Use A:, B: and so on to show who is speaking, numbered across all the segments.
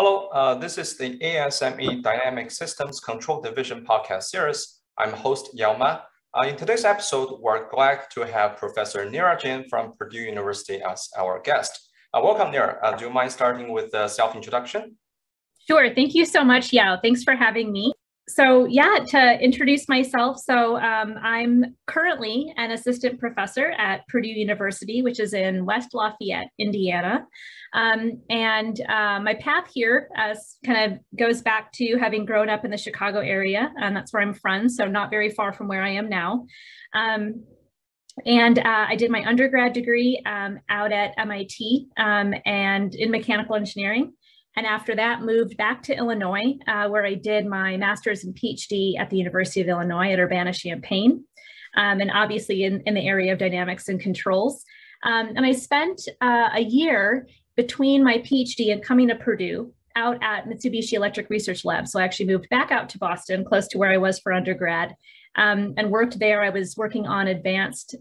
A: Hello, this is the ASME Dynamic Systems Control Division podcast series. I'm host Yao Ma. In today's episode, we're glad to have Professor Neera Jain from Purdue University as our guest. Welcome, Neera. Do you mind starting with a self-introduction?
B: Sure. Thank you so much, Yao. Thanks for having me. So to introduce myself, I'm currently an assistant professor at Purdue University, which is in West Lafayette, Indiana. My path here kind of goes back to having grown up in the Chicago area, and that's where I'm from, so not very far from where I am now. I did my undergrad degree out at MIT and in mechanical engineering. And after that, moved back to Illinois, where I did my master's and PhD at the University of Illinois at Urbana-Champaign, and obviously in the area of dynamics and controls. And I spent a year between my PhD and coming to Purdue out at Mitsubishi Electric Research Lab. So I actually moved back out to Boston, close to where I was for undergrad, and worked there. I was working on advanced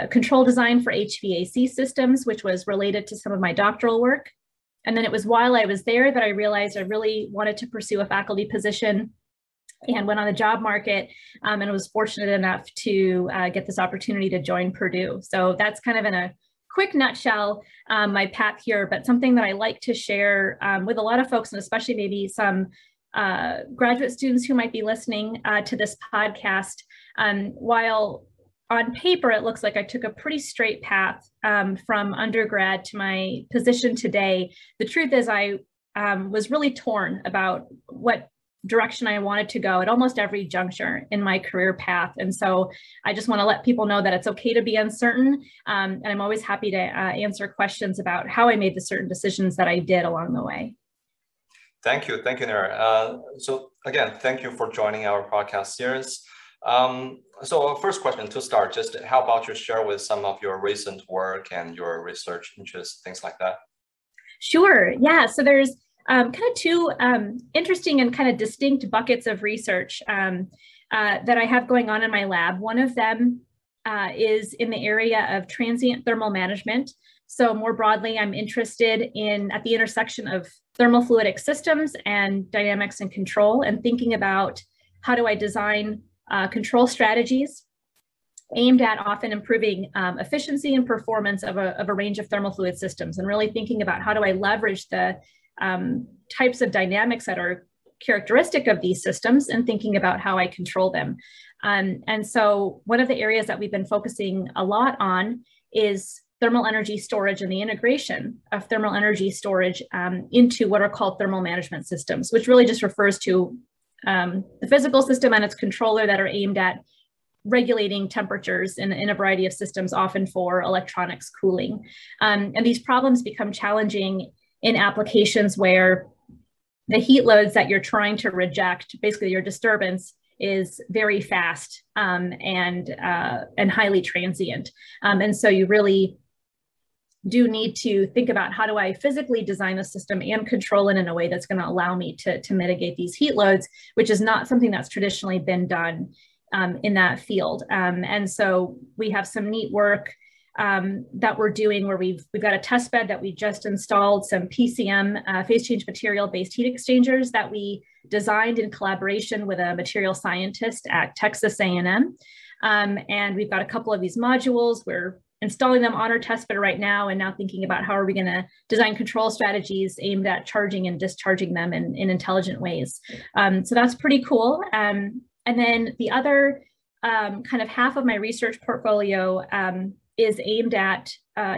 B: control design for HVAC systems, which was related to some of my doctoral work. And then it was while I was there that I realized I really wanted to pursue a faculty position and went on the job market, and I was fortunate enough to get this opportunity to join Purdue. So that's kind of in a quick nutshell my path here, but something that I like to share with a lot of folks, and especially maybe some graduate students who might be listening to this podcast. While on paper, it looks like I took a pretty straight path from undergrad to my position today. The truth is I was really torn about what direction I wanted to go at almost every juncture in my career path. And so I just want to let people know that it's okay to be uncertain. And I'm always happy to answer questions about how I made the certain decisions that I did along the way.
A: Thank you, Neera. So again, thank you for joining our podcast series. So first question to start, just how about you share with some of your recent work and your research interests, things like that?
B: Sure, yeah, so there's kind of two interesting and kind of distinct buckets of research that I have going on in my lab. One of them is in the area of transient thermal management. So more broadly, I'm interested at the intersection of thermofluidic systems and dynamics and control, and thinking about how do I design control strategies aimed at often improving efficiency and performance of a range of thermal fluid systems, and really thinking about how do I leverage the types of dynamics that are characteristic of these systems and thinking about how I control them. And so one of the areas that we've been focusing a lot on is thermal energy storage and the integration of thermal energy storage into what are called thermal management systems, which really just refers to the physical system and its controller that are aimed at regulating temperatures in a variety of systems, often for electronics cooling. And these problems become challenging in applications where the heat loads that you're trying to reject, basically your disturbance, is very fast and highly transient. And so you really do need to think about how do I physically design the system and control it in a way that's going to allow me to mitigate these heat loads, which is not something that's traditionally been done in that field. And so we have some neat work that we're doing where we've got a test bed that we just installed, some PCM phase change material based heat exchangers that we designed in collaboration with a material scientist at Texas A&M. And we've got a couple of these modules. We're installing them on our test bed right now, and now thinking about how are we going to design control strategies aimed at charging and discharging them in intelligent ways. So that's pretty cool. And then the other kind of half of my research portfolio is aimed at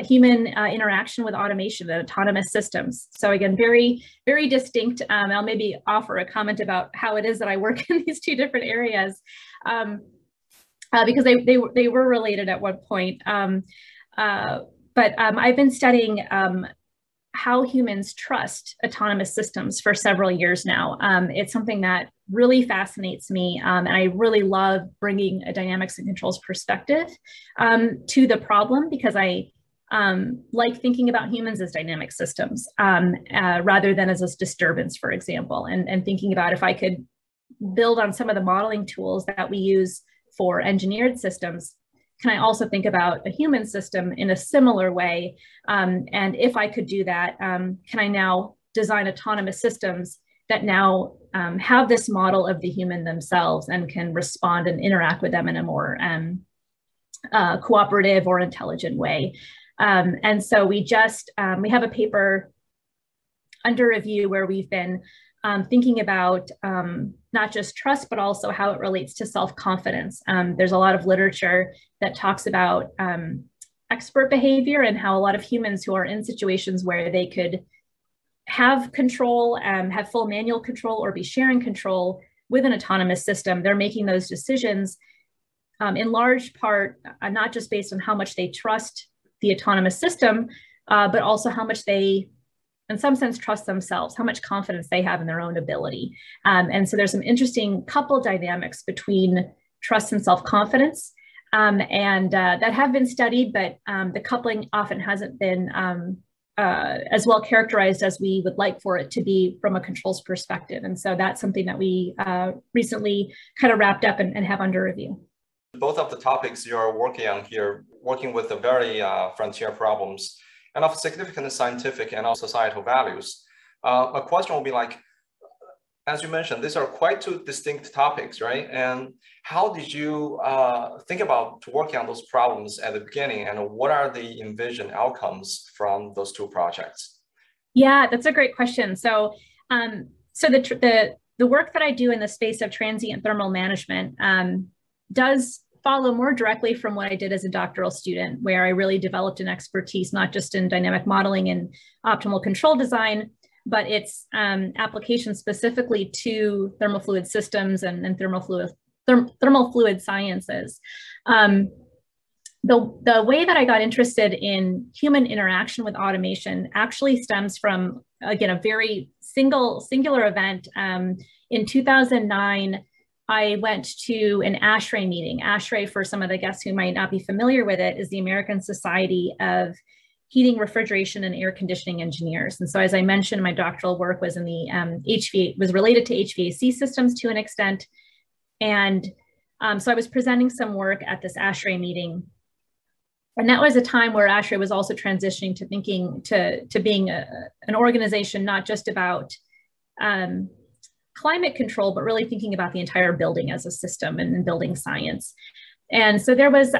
B: human interaction with automation and autonomous systems. So again, very, very distinct. I'll maybe offer a comment about how it is that I work in these two different areas. Because they were related at one point. But I've been studying how humans trust autonomous systems for several years now. It's something that really fascinates me, and I really love bringing a dynamics and controls perspective to the problem, because I like thinking about humans as dynamic systems rather than as a disturbance, for example, and thinking about if I could build on some of the modeling tools that we use for engineered systems, can I also think about a human system in a similar way? And if I could do that, can I now design autonomous systems that now have this model of the human themselves and can respond and interact with them in a more cooperative or intelligent way. And so we have a paper under review where we've been thinking about not just trust, but also how it relates to self-confidence. There's a lot of literature that talks about expert behavior and how a lot of humans who are in situations where they could have control, have full manual control, or be sharing control with an autonomous system, they're making those decisions in large part, not just based on how much they trust the autonomous system, but also how much they, in some sense, trust themselves, how much confidence they have in their own ability. And so there's some interesting couple dynamics between trust and self-confidence, and that have been studied, but the coupling often hasn't been as well characterized as we would like for it to be from a controls perspective. And so that's something that we recently kind of wrapped up and have under review.
A: Both of the topics you're working on here, working with the very frontier problems and of significant scientific and also societal values. A question will be like, as you mentioned, these are quite two distinct topics, right? And how did you think about working on those problems at the beginning, and what are the envisioned outcomes from those two projects?
B: Yeah, that's a great question. So, the work that I do in the space of transient thermal management does follow more directly from what I did as a doctoral student, where I really developed an expertise, not just in dynamic modeling and optimal control design, but its application specifically to thermal fluid systems and thermal fluid sciences. The way that I got interested in human interaction with automation actually stems from, again, a very singular event. In 2009, I went to an ASHRAE meeting. ASHRAE, for some of the guests who might not be familiar with it, is the American Society of Heating, Refrigeration, and Air Conditioning Engineers. And so, as I mentioned, my doctoral work was in the was related to HVAC systems to an extent. And so I was presenting some work at this ASHRAE meeting. And that was a time where ASHRAE was also transitioning to thinking to being an organization, not just about climate control, but really thinking about the entire building as a system and building science. And so there was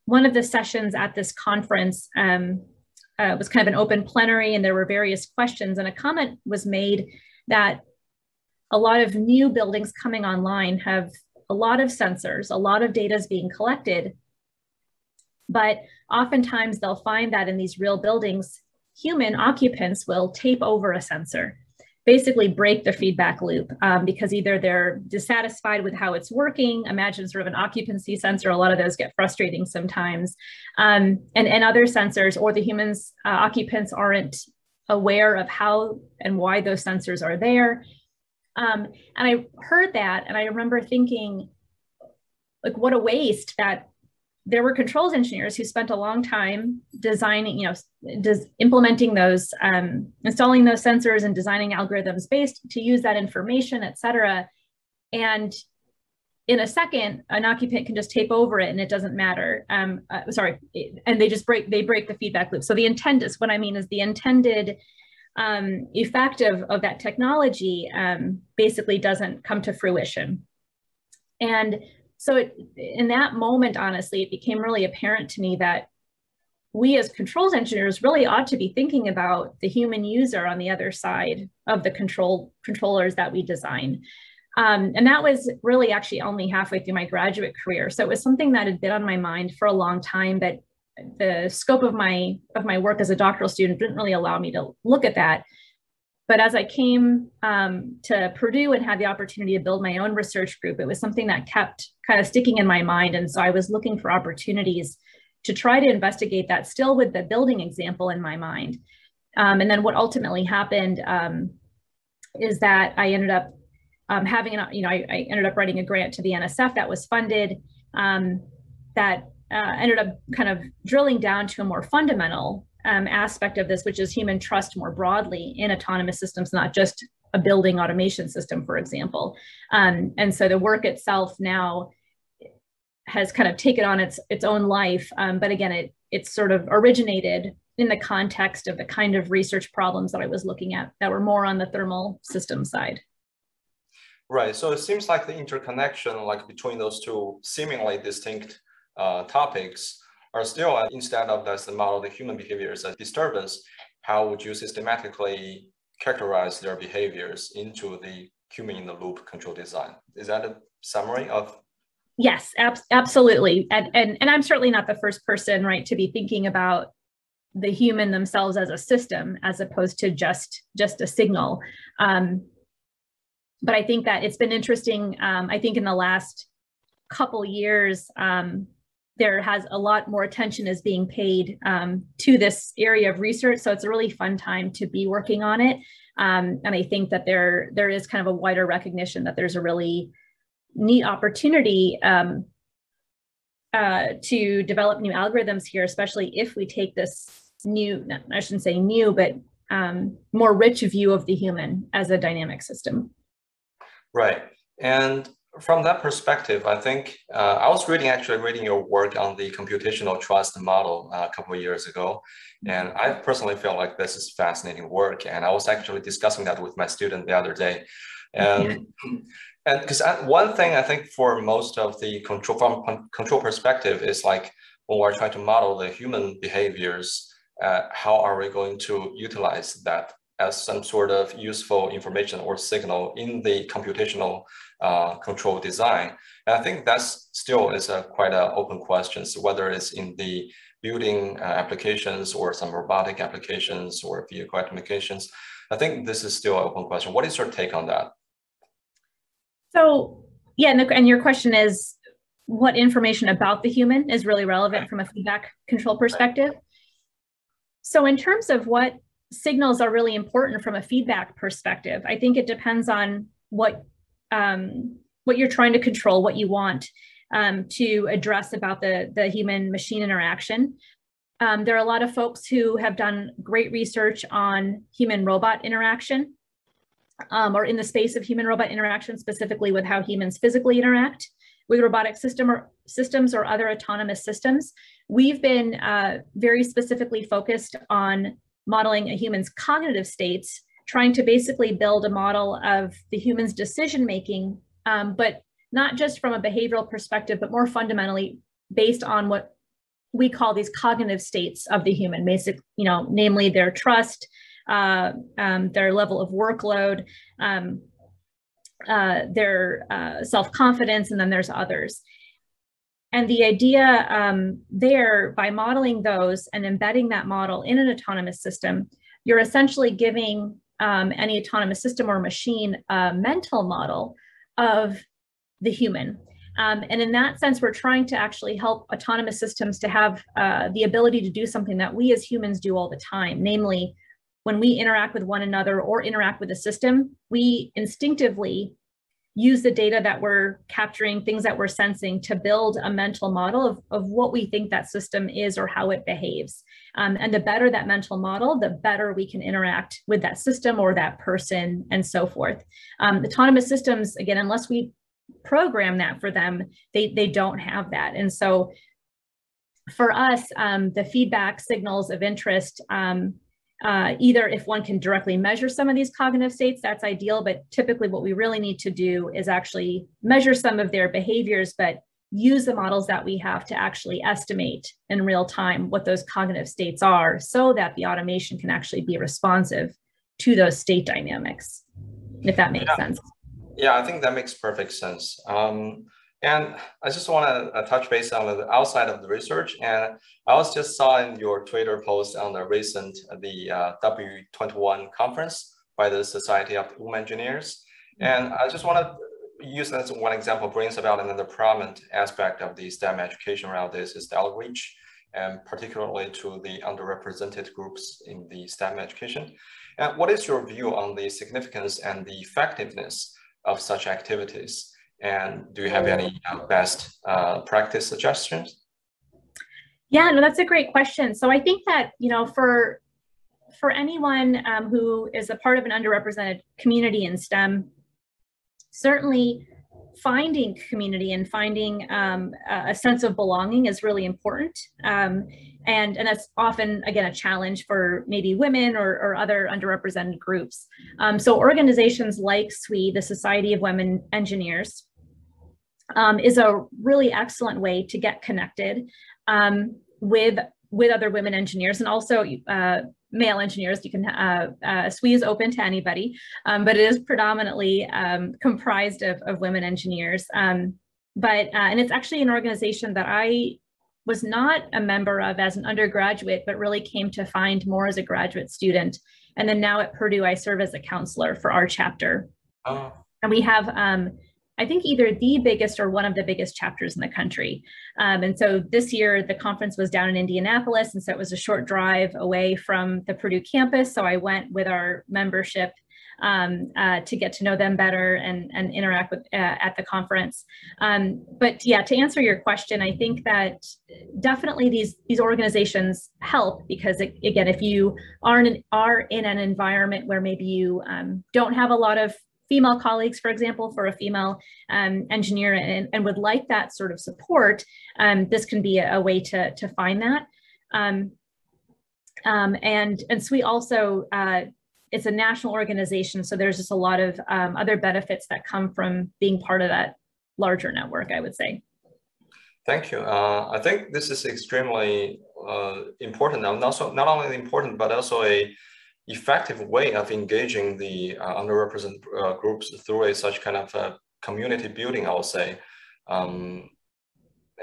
B: one of the sessions at this conference was kind of an open plenary, and there were various questions, and a comment was made that a lot of new buildings coming online have a lot of sensors, a lot of data is being collected, but oftentimes they'll find that in these real buildings, human occupants will tape over a sensor, basically break the feedback loop, because either they're dissatisfied with how it's working. Imagine sort of an occupancy sensor. A lot of those get frustrating sometimes. And other sensors, or the humans, occupants aren't aware of how and why those sensors are there. And I heard that, and I remember thinking, like, what a waste that there were controls engineers who spent a long time designing, implementing those, installing those sensors and designing algorithms based to use that information, et cetera. And in a second, an occupant can just tape over it and it doesn't matter. And they just break the feedback loop. So the intent is, what I mean is the intended effect of that technology basically doesn't come to fruition. And so in that moment, honestly, it became really apparent to me that we as controls engineers really ought to be thinking about the human user on the other side of the controllers that we design. And that was really actually only halfway through my graduate career. So it was something that had been on my mind for a long time, but the scope of my work as a doctoral student didn't really allow me to look at that. But as I came to Purdue and had the opportunity to build my own research group, it was something that kept kind of sticking in my mind. And so I was looking for opportunities to try to investigate that, still with the building example in my mind. And then what ultimately happened is that I ended up I ended up writing a grant to the NSF that was funded, that ended up kind of drilling down to a more fundamental aspect of this, which is human trust more broadly in autonomous systems, not just a building automation system, for example. And so the work itself now has kind of taken on its own life. But again, it sort of originated in the context of the kind of research problems that I was looking at that were more on the thermal system side.
A: Right. So it seems like the interconnection, like between those two seemingly distinct topics, are still instead of the model the human behavior as a disturbance, how would you systematically characterize their behaviors into the human in the loop control design? Is that a summary of?
B: Yes, absolutely. And I'm certainly not the first person, right, to be thinking about the human themselves as a system, as opposed to just a signal. But I think that it's been interesting. I think in the last couple years, there has a lot more attention is being paid to this area of research. So it's a really fun time to be working on it. And I think that there is kind of a wider recognition that there's a really neat opportunity to develop new algorithms here, especially if we take this new, I shouldn't say new, but more rich view of the human as a dynamic system.
A: Right. And from that perspective, I think I was actually reading your work on the computational trust model a couple of years ago. And I personally feel like this is fascinating work. And I was actually discussing that with my student the other day. And because one thing I think for most of the control perspective is like when we're trying to model the human behaviors, how are we going to utilize that as some sort of useful information or signal in the computational control design? And I think that's still is quite an open question. So whether it's in the building applications or some robotic applications or vehicle applications, I think this is still an open question. What is your take on that?
B: So yeah, and your question is what information about the human is really relevant from a feedback control perspective? So in terms of what signals are really important from a feedback perspective, I think it depends on what you're trying to control, what you want to address about the human-machine interaction. There are a lot of folks who have done great research on human-robot interaction, or in the space of human-robot interaction, specifically with how humans physically interact with robotic systems or other autonomous systems. We've been very specifically focused on modeling a human's cognitive states, trying to basically build a model of the human's decision-making, but not just from a behavioral perspective, but more fundamentally based on what we call these cognitive states of the human, namely their trust, their level of workload, their self-confidence, and then there's others. And the idea there, by modeling those and embedding that model in an autonomous system, you're essentially giving any autonomous system or machine a mental model of the human. And in that sense, we're trying to actually help autonomous systems to have the ability to do something that we as humans do all the time. Namely, when we interact with one another or interact with a system, we instinctively use the data that we're capturing, things that we're sensing, to build a mental model of what we think that system is or how it behaves. And the better that mental model, the better we can interact with that system or that person and so forth. Autonomous systems, again, unless we program that for them, they don't have that. And so for us, the feedback signals of interest, either if one can directly measure some of these cognitive states, that's ideal, but typically what we really need to do is actually measure some of their behaviors, but use the models that we have to actually estimate in real time what those cognitive states are so that the automation can actually be responsive to those state dynamics, if that makes sense.
A: Yeah, I think that makes perfect sense. And I just want to touch base on the outside of the research. And I also just saw in your Twitter post on the recent, the W21 conference by the Society of Women Engineers. And I just want to use that as one example, brings about another prominent aspect of the STEM education around this is the outreach, and particularly to the underrepresented groups in the STEM education. And what is your view on the significance and the effectiveness of such activities? And do you have any best practice suggestions?
B: Yeah, no, that's a great question. So I think that, for anyone who is a part of an underrepresented community in STEM, certainly finding community and finding a sense of belonging is really important. and that's often, again, a challenge for maybe women or other underrepresented groups. So organizations like SWE, the Society of Women Engineers, is a really excellent way to get connected with other women engineers, and also male engineers. You can SWE is open to anybody, but it is predominantly comprised of women engineers. And it's actually an organization that I was not a member of as an undergraduate, but really came to find more as a graduate student. And then now at Purdue, I serve as a counselor for our chapter. Oh. And we have, I think, either the biggest or one of the biggest chapters in the country. And so this year, the conference was down in Indianapolis, and so it was a short drive away from the Purdue campus. So I went with our membership to get to know them better and interact with at the conference. But yeah, to answer your question, I think that definitely these organizations help, because again, if you are in an environment where maybe you don't have a lot of female colleagues, for example, for a female engineer, and would like that sort of support, this can be a way to find that. And SWE also, it's a national organization, so there's just a lot of other benefits that come from being part of that larger network, I would say.
A: Thank you. I think this is extremely important, and also not only important, but also a effective way of engaging the underrepresented groups through such kind of community building, I would say.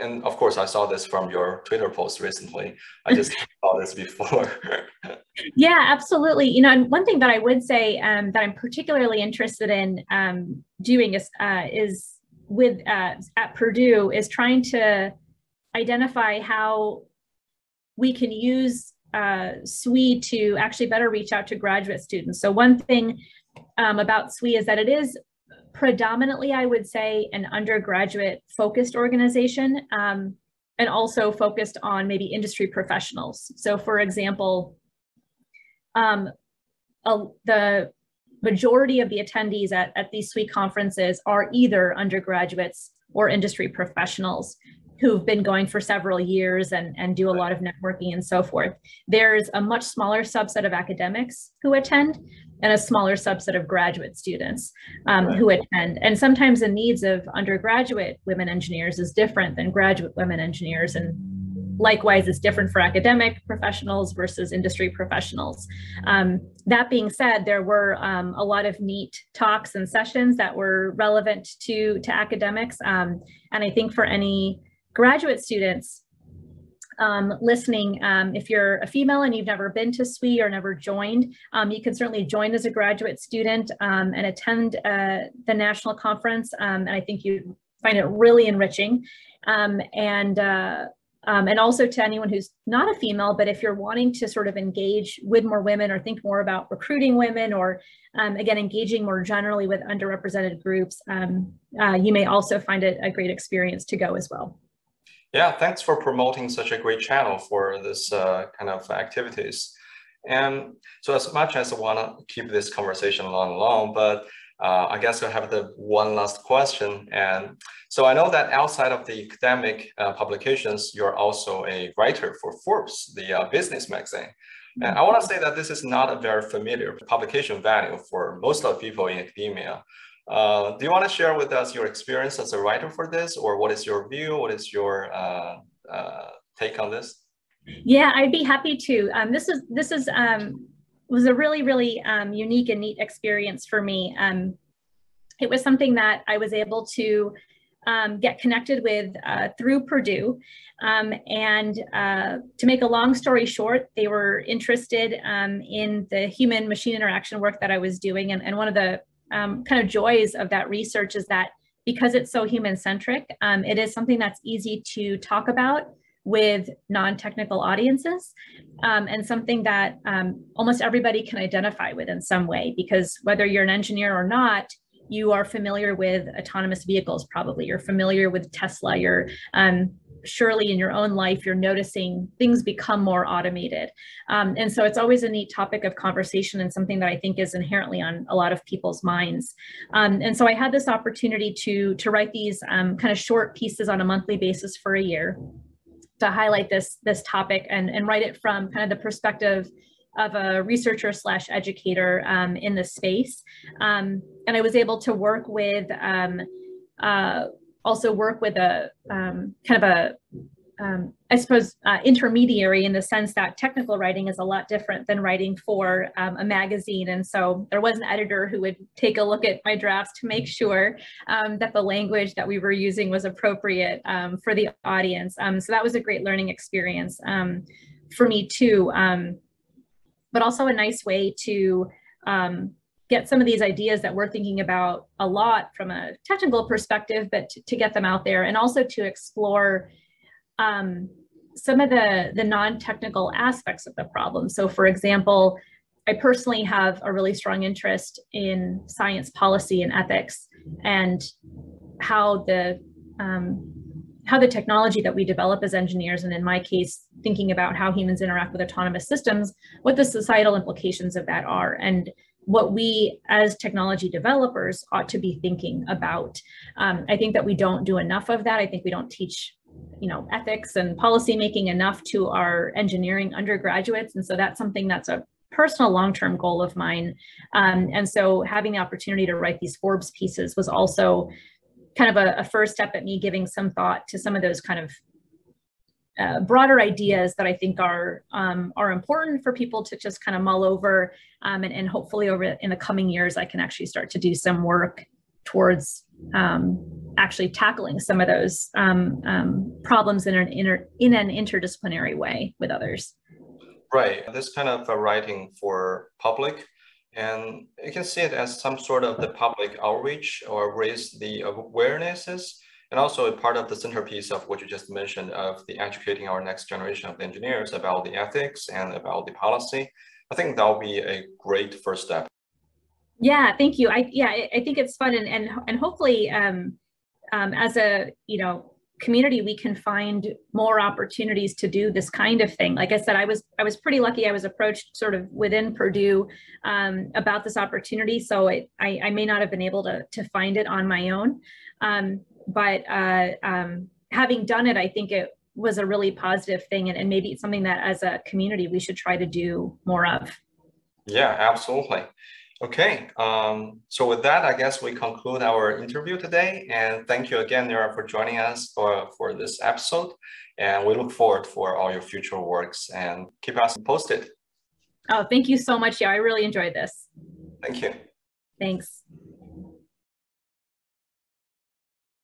A: And of course, I saw this from your Twitter post recently. I just saw this before.
B: Yeah, absolutely. You know, and one thing that I would say that I'm particularly interested in doing is with at Purdue is trying to identify how we can use SWE to actually better reach out to graduate students. So one thing about SWE is that it is predominantly, I would say, an undergraduate focused organization, and also focused on maybe industry professionals. So for example, the majority of the attendees at these SWE conferences are either undergraduates or industry professionals who've been going for several years and do a lot of networking and so forth. There's a much smaller subset of academics who attend, and a smaller subset of graduate students who attend. And sometimes the needs of undergraduate women engineers is different than graduate women engineers. And likewise, it's different for academic professionals versus industry professionals. That being said, there were a lot of neat talks and sessions that were relevant to academics. And I think for any graduate students listening, if you're a female and you've never been to SWE or never joined, you can certainly join as a graduate student and attend the national conference. And I think you find it really enriching. And also to anyone who's not a female, but if you're wanting to sort of engage with more women or think more about recruiting women, or again, engaging more generally with underrepresented groups, you may also find it a great experience to go as well.
A: Yeah, thanks for promoting such a great channel for this kind of activities. And so as much as I want to keep this conversation long, but I guess I have the one last question. And so I know that outside of the academic publications, you're also a writer for Forbes, the business magazine. And I want to say that this is not a very familiar publication venue for most of the people in academia. Do you want to share with us your experience as a writer for this, or what is your view? What is your take on this?
B: Yeah, I'd be happy to. This was a really unique and neat experience for me. It was something that I was able to get connected with through Purdue. And to make a long story short, they were interested in the human-machine interaction work that I was doing. And one of the kind of joys of that research is that because it's so human-centric, it is something that's easy to talk about with non-technical audiences, and something that almost everybody can identify with in some way, because whether you're an engineer or not, you are familiar with autonomous vehicles, probably. You're familiar with Tesla. You're surely in your own life, you're noticing things become more automated. And so it's always a neat topic of conversation and something that I think is inherently on a lot of people's minds. And so I had this opportunity to write these kind of short pieces on a monthly basis for a year, highlight this topic and write it from kind of the perspective of a researcher slash educator in the space. And I was able to work with, also work with a kind of a, I suppose, intermediary, in the sense that technical writing is a lot different than writing for a magazine. And so there was an editor who would take a look at my drafts to make sure that the language that we were using was appropriate for the audience. So that was a great learning experience for me too, but also a nice way to get some of these ideas that we're thinking about a lot from a technical perspective, but to get them out there, and also to explore some of the non-technical aspects of the problem. So for example, I personally have a really strong interest in science policy and ethics, and how the technology that we develop as engineers, and in my case, thinking about how humans interact with autonomous systems, what the societal implications of that are, and what we as technology developers ought to be thinking about. I think that we don't do enough of that. I think we don't teach ethics and policy making enough to our engineering undergraduates. And so that's something that's a personal long-term goal of mine. And so having the opportunity to write these Forbes pieces was also kind of a first step at me giving some thought to some of those kind of broader ideas that I think are important for people to just kind of mull over. And hopefully over in the coming years, I can actually start to do some work towards actually tackling some of those problems in an interdisciplinary way with others.
A: Right. This kind of writing for public, and you can see it as some sort of the public outreach or raise the awarenesses, and also a part of the centerpiece of what you just mentioned of the educating our next generation of engineers about the ethics and about the policy. I think that'll be a great first step.
B: Yeah, thank you. I think it's fun, and hopefully as a community, we can find more opportunities to do this kind of thing. Like I said, I was pretty lucky. I was approached sort of within Purdue about this opportunity, so I may not have been able to find it on my own, but having done it, I think it was a really positive thing, and maybe it's something that as a community we should try to do more of.
A: Yeah, absolutely. Okay, so with that, I guess we conclude our interview today. And thank you again, Neera, for joining us for this episode. And we look forward for all your future works, and keep us posted.
B: Oh, thank you so much. Yeah, I really enjoyed this.
A: Thank you.
B: Thanks.